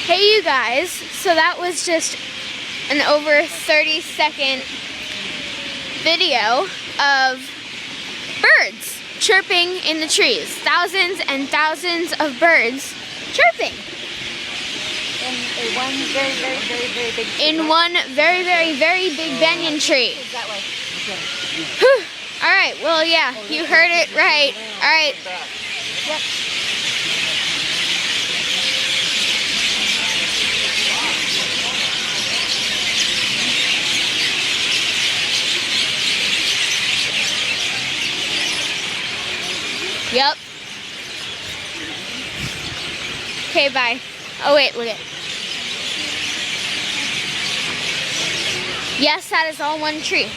Hey you guys, so that was just an over 30-second video of birds chirping in the trees. Thousands and thousands of birds chirping. In one very big tree. In one very big banyan tree. That way. Whew. Alright, well yeah, you heard it right. Alright. Yep. Yep. Okay, bye. Oh wait, look at. Yes, that is all one tree.